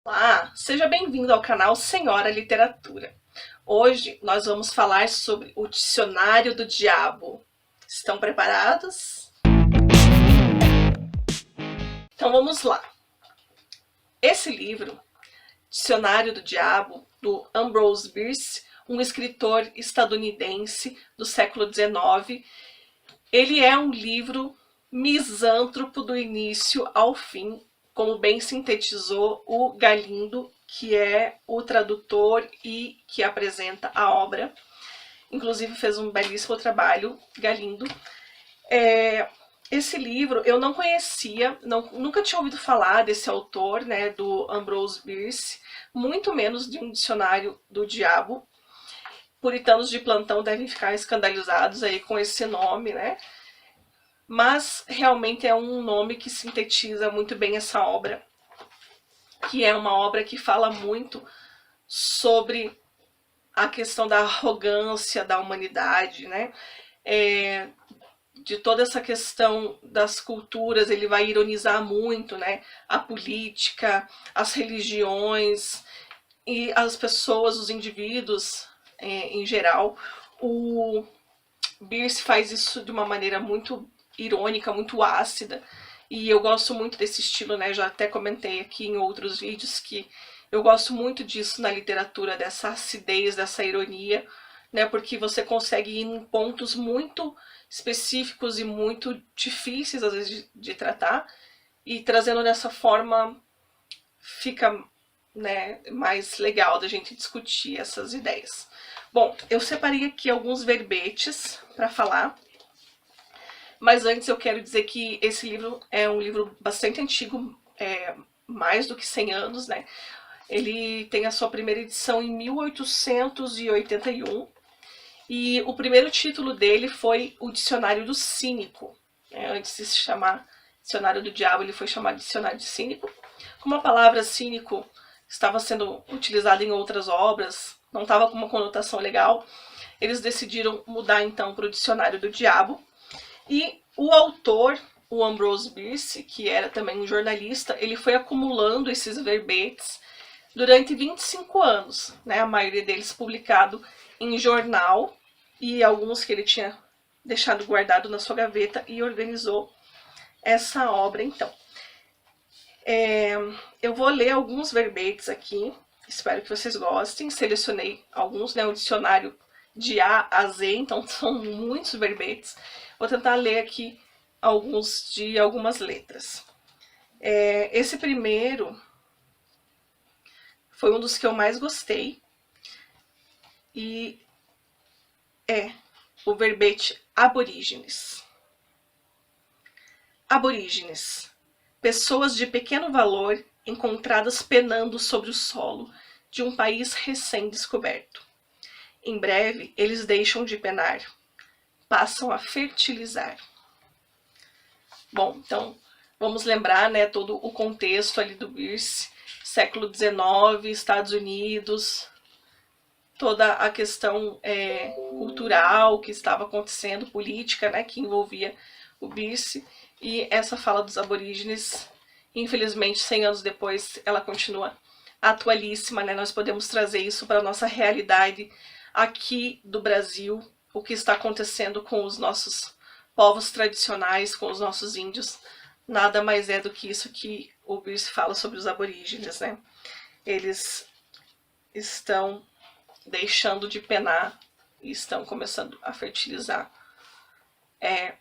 Olá, seja bem-vindo ao canal Senhora Literatura. Hoje nós vamos falar sobre o Dicionário do Diabo. Estão preparados? Então vamos lá. Esse livro, Dicionário do Diabo, do Ambrose Bierce, um escritor estadunidense do século XIX, ele é um livro misântropo do início ao fim, como bem sintetizou o Galindo, que é o tradutor e que apresenta a obra. Inclusive fez um belíssimo trabalho, Galindo. Esse livro eu não conhecia, nunca tinha ouvido falar desse autor, né, do Ambrose Bierce, muito menos de um dicionário do diabo. Puritanos de plantão devem ficar escandalizados aí com esse nome, né? Mas realmente é um nome que sintetiza muito bem essa obra, que é uma obra que fala muito sobre a questão da arrogância da humanidade, né? De toda essa questão das culturas, ele vai ironizar muito, né? A política, as religiões e as pessoas, os indivíduos em geral. O Bierce faz isso de uma maneira muito irônica, muito ácida, e eu gosto muito desse estilo, né? Já até comentei aqui em outros vídeos que eu gosto muito disso na literatura, dessa acidez, dessa ironia, né? Porque você consegue ir em pontos muito específicos e muito difíceis às vezes de tratar, e trazendo dessa forma fica, né, mais legal da gente discutir essas ideias. Bom, eu separei aqui alguns verbetes para falar, mas antes eu quero dizer que esse livro é um livro bastante antigo, mais do que 100 anos, né? Ele tem a sua primeira edição em 1881 e o primeiro título dele foi O Dicionário do Cínico. Antes de se chamar Dicionário do Diabo, ele foi chamado Dicionário de Cínico. Como a palavra cínico estava sendo utilizada em outras obras, não estava com uma conotação legal, eles decidiram mudar então para o Dicionário do Diabo. E o autor, o Ambrose Bierce, que era também um jornalista, ele foi acumulando esses verbetes durante 25 anos, né? A maioria deles publicado em jornal e alguns que ele tinha deixado guardado na sua gaveta, e organizou essa obra então. Eu vou ler alguns verbetes aqui, espero que vocês gostem. Selecionei alguns, né? Um dicionário de A a Z, então são muitos verbetes. Vou tentar ler aqui alguns de algumas letras. Esse primeiro foi um dos que eu mais gostei, e é o verbete aborígenes. Aborígenes, pessoas de pequeno valor encontradas penando sobre o solo de um país recém-descoberto. Em breve, eles deixam de penar, passam a fertilizar. Bom, então vamos lembrar, né, todo o contexto ali do Bierce, século XIX, Estados Unidos, toda a questão cultural que estava acontecendo, política, né, que envolvia o Bierce, e essa fala dos aborígenes, infelizmente, 100 anos depois, ela continua atualíssima, né? Nós podemos trazer isso para a nossa realidade aqui do Brasil, o que está acontecendo com os nossos povos tradicionais, com os nossos índios, nada mais é do que isso que o Bierce fala sobre os aborígenes, né? Eles estão deixando de penar e estão começando a fertilizar. É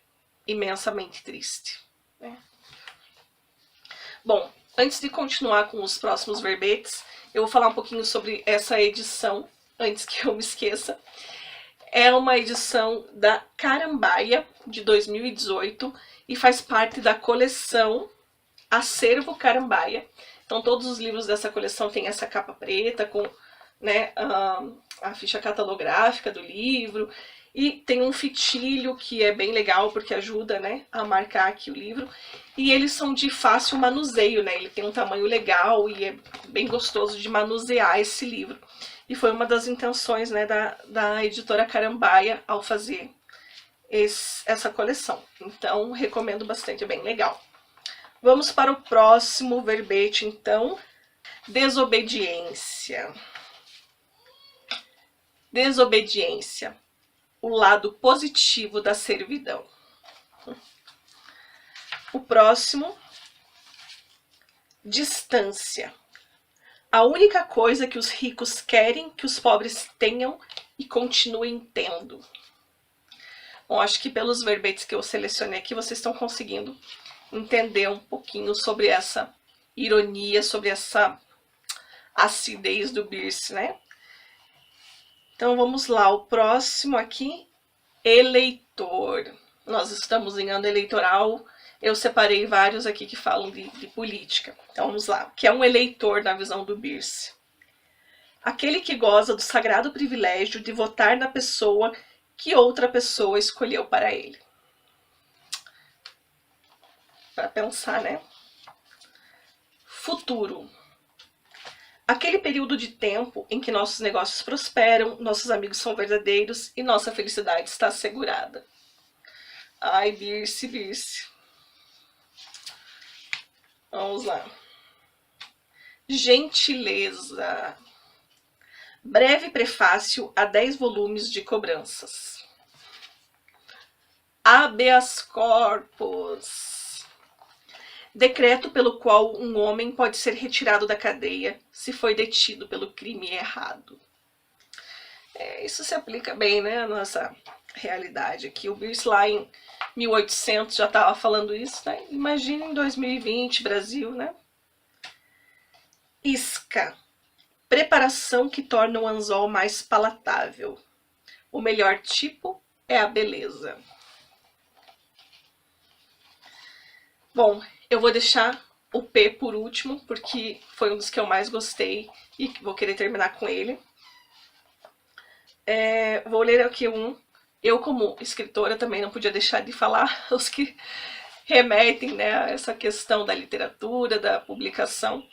imensamente triste, né? Bom, antes de continuar com os próximos verbetes, eu vou falar um pouquinho sobre essa edição, antes que eu me esqueça. É uma edição da Carambaia, de 2018, e faz parte da coleção Acervo Carambaia. Então todos os livros dessa coleção têm essa capa preta com, né, a ficha catalográfica do livro, e tem um fitilho que é bem legal porque ajuda, né, a marcar aqui o livro, e eles são de fácil manuseio, né, ele tem um tamanho legal e é bem gostoso de manusear esse livro. E foi uma das intenções, né, da editora Carambaia ao fazer essa coleção. Então recomendo bastante, é bem legal. Vamos para o próximo verbete então. Desobediência. Desobediência, o lado positivo da servidão. O próximo, distância. A única coisa que os ricos querem que os pobres tenham e continuem tendo. Bom, acho que pelos verbetes que eu selecionei aqui, vocês estão conseguindo entender um pouquinho sobre essa ironia, sobre essa acidez do Bierce, né? Então vamos lá, o próximo aqui, eleitor. Nós estamos em ano eleitoral, eu separei vários aqui que falam de política. Então vamos lá, o que é um eleitor na visão do Bierce? Aquele que goza do sagrado privilégio de votar na pessoa que outra pessoa escolheu para ele. Para pensar, né? Futuro. Aquele período de tempo em que nossos negócios prosperam, nossos amigos são verdadeiros e nossa felicidade está assegurada. Ai, Bierce, Bierce. Vamos lá. Gentileza. Breve prefácio a 10 volumes de cobranças. Habeas corpus. Decreto pelo qual um homem pode ser retirado da cadeia se foi detido pelo crime errado. Isso se aplica bem, né, à nossa realidade aqui. O Bierce lá em 1800 já estava falando isso, né? Imagina em 2020, Brasil, né? Isca. Preparação que torna o anzol mais palatável. O melhor tipo é a beleza. Bom, eu vou deixar o P por último, porque foi um dos que eu mais gostei e vou querer terminar com ele. Vou ler aqui um. Eu, como escritora, também não podia deixar de falar os que remetem, né, a essa questão da literatura, da publicação.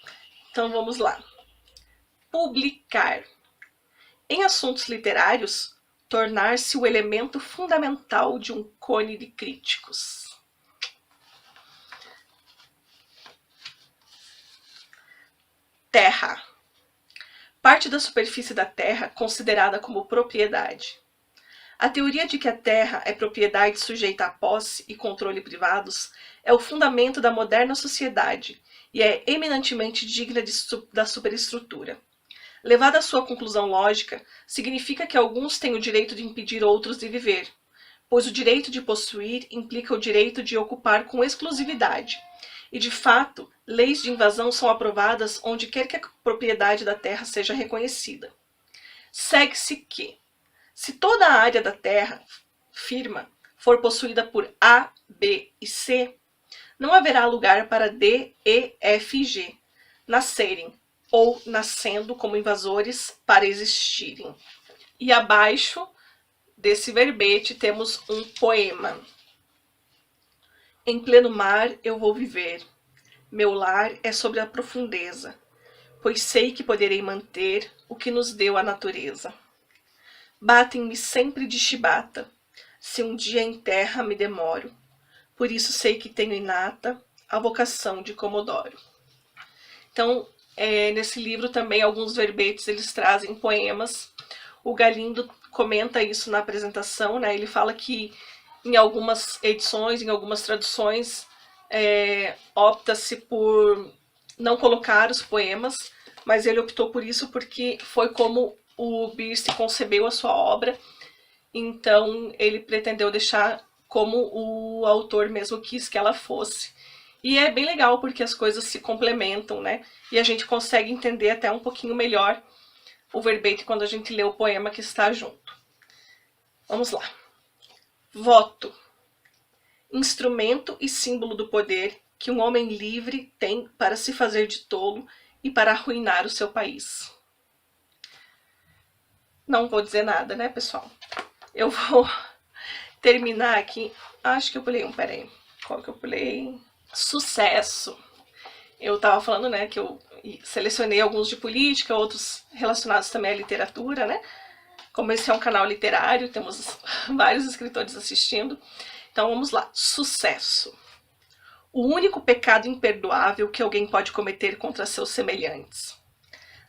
Então vamos lá. Publicar. Em assuntos literários, tornar-se o elemento fundamental de um cone de críticos. Terra. Parte da superfície da Terra considerada como propriedade. A teoria de que a Terra é propriedade sujeita à posse e controle privados é o fundamento da moderna sociedade e é eminentemente digna da superestrutura. Levada à sua conclusão lógica, significa que alguns têm o direito de impedir outros de viver, pois o direito de possuir implica o direito de ocupar com exclusividade. E, de fato, leis de invasão são aprovadas onde quer que a propriedade da terra seja reconhecida. Segue-se que, se toda a área da terra firma for possuída por A, B e C, não haverá lugar para D, E, F e G nascerem ou nascendo como invasores para existirem. E abaixo desse verbete temos um poema. Em pleno mar eu vou viver, meu lar é sobre a profundeza, pois sei que poderei manter o que nos deu a natureza. Batem-me sempre de chibata, se um dia em terra me demoro, por isso sei que tenho inata a vocação de Comodoro. Então, nesse livro também alguns verbetes eles trazem poemas. O Galindo comenta isso na apresentação, né? Ele fala que em algumas edições, em algumas traduções, opta-se por não colocar os poemas, mas ele optou por isso porque foi como o Bierce concebeu a sua obra, então ele pretendeu deixar como o autor mesmo quis que ela fosse. E é bem legal porque as coisas se complementam, né? E a gente consegue entender até um pouquinho melhor o verbete quando a gente lê o poema que está junto. Vamos lá. Voto. Instrumento e símbolo do poder que um homem livre tem para se fazer de tolo e para arruinar o seu país. Não vou dizer nada, né, pessoal? Eu vou terminar aqui. Acho que eu pulei um, peraí. Qual que eu pulei? Sucesso. Eu tava falando, né, que eu selecionei alguns de política, outros relacionados também à literatura, né? Como esse é um canal literário, temos vários escritores assistindo. Então vamos lá. Sucesso. o único pecado imperdoável que alguém pode cometer contra seus semelhantes.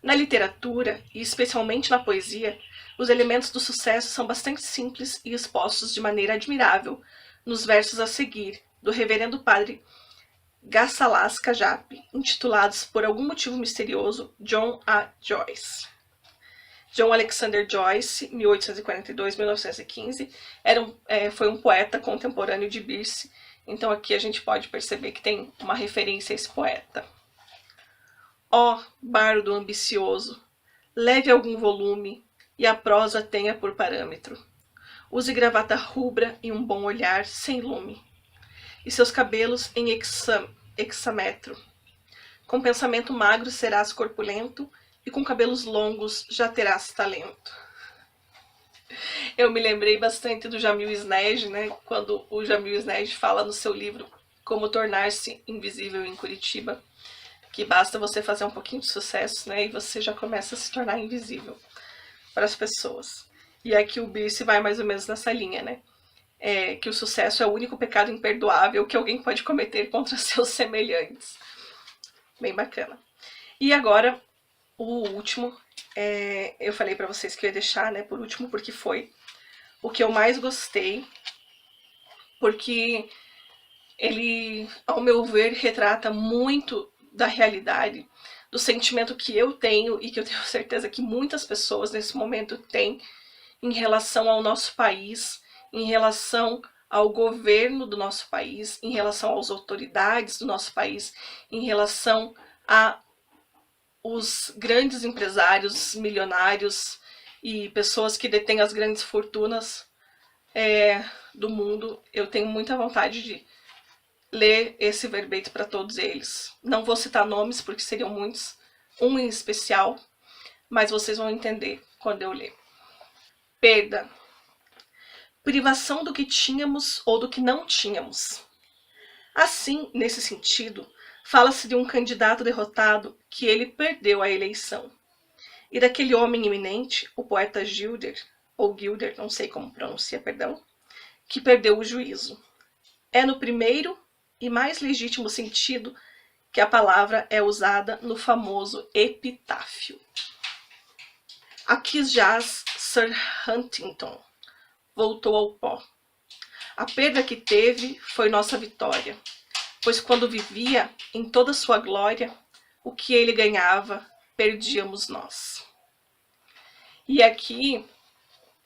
Na literatura, e especialmente na poesia, os elementos do sucesso são bastante simples e expostos de maneira admirável nos versos a seguir, do reverendo padre Gassalas Cajap, intitulados por algum motivo misterioso John A. Joyce. John Alexander Joyce, 1842-1915, foi um poeta contemporâneo de Birse, então aqui a gente pode perceber que tem uma referência a esse poeta. Ó, bardo ambicioso, leve algum volume e a prosa tenha por parâmetro. Use gravata rubra e um bom olhar sem lume, e seus cabelos em hexametro. Com pensamento magro serás corpulento, e com cabelos longos já terás talento. Eu me lembrei bastante do Jamil Snejd, né? Quando o Jamil Snejd fala no seu livro Como Tornar-se Invisível em Curitiba, que basta você fazer um pouquinho de sucesso, né? E você já começa a se tornar invisível para as pessoas. E aqui o Birse vai mais ou menos nessa linha, né? Que o sucesso é o único pecado imperdoável que alguém pode cometer contra seus semelhantes. Bem bacana. E agora, o último, eu falei para vocês que eu ia deixar, né, por último, porque foi o que eu mais gostei, porque ele, ao meu ver, retrata muito da realidade, do sentimento que eu tenho e que eu tenho certeza que muitas pessoas nesse momento têm em relação ao nosso país, em relação ao governo do nosso país, em relação às autoridades do nosso país, em relação a os grandes empresários, milionários e pessoas que detêm as grandes fortunas do mundo. Eu tenho muita vontade de ler esse verbete para todos eles. Não vou citar nomes porque seriam muitos, um em especial, mas vocês vão entender quando eu ler. Perda. Privação do que tínhamos ou do que não tínhamos. Assim, nesse sentido, fala-se de um candidato derrotado que ele perdeu a eleição. E daquele homem eminente, o poeta Gilder, ou Gilder, não sei como pronuncia, perdão, que perdeu o juízo. É no primeiro e mais legítimo sentido que a palavra é usada no famoso epitáfio. Aqui jaz Sir Huntington, voltou ao pó. A perda que teve foi nossa vitória, pois quando vivia em toda sua glória, o que ele ganhava, perdíamos nós. E aqui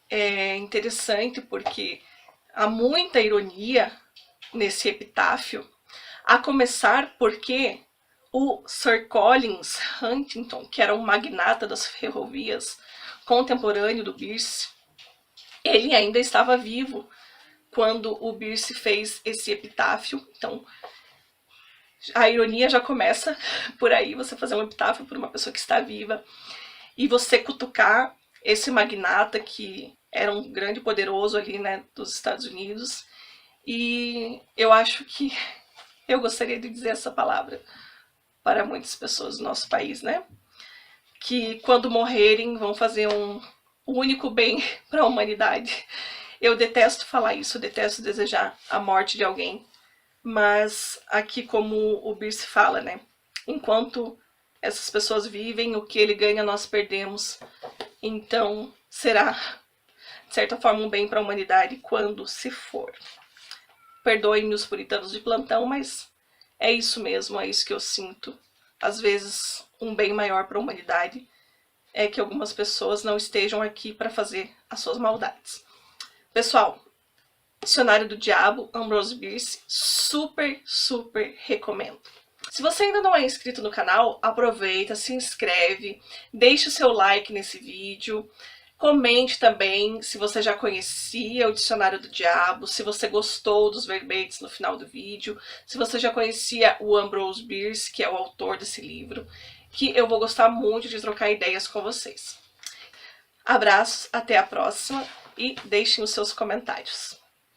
é interessante porque há muita ironia nesse epitáfio, a começar porque o Sir Collins Huntington, que era um magnata das ferrovias, contemporâneo do Birse, ele ainda estava vivo quando o Birse fez esse epitáfio. Então, a ironia já começa por aí, você fazer um epitáfio por uma pessoa que está viva e você cutucar esse magnata que era um grande poderoso ali, né, dos Estados Unidos. E eu acho que eu gostaria de dizer essa palavra para muitas pessoas do nosso país, né? Que quando morrerem vão fazer o único bem para a humanidade. Eu detesto falar isso, eu detesto desejar a morte de alguém. Mas aqui, como o Birse fala, né? Enquanto essas pessoas vivem, o que ele ganha nós perdemos. Então será, de certa forma, um bem para a humanidade quando se for. Perdoem-me os puritanos de plantão, mas é isso mesmo, é isso que eu sinto. Às vezes, um bem maior para a humanidade é que algumas pessoas não estejam aqui para fazer as suas maldades. Pessoal, Dicionário do Diabo, Ambrose Bierce, super, super recomendo. Se você ainda não é inscrito no canal, aproveita, se inscreve, deixe o seu like nesse vídeo, comente também se você já conhecia o Dicionário do Diabo, se você gostou dos verbetes no final do vídeo, se você já conhecia o Ambrose Bierce, que é o autor desse livro, que eu vou gostar muito de trocar ideias com vocês. Abraços, até a próxima e deixem os seus comentários.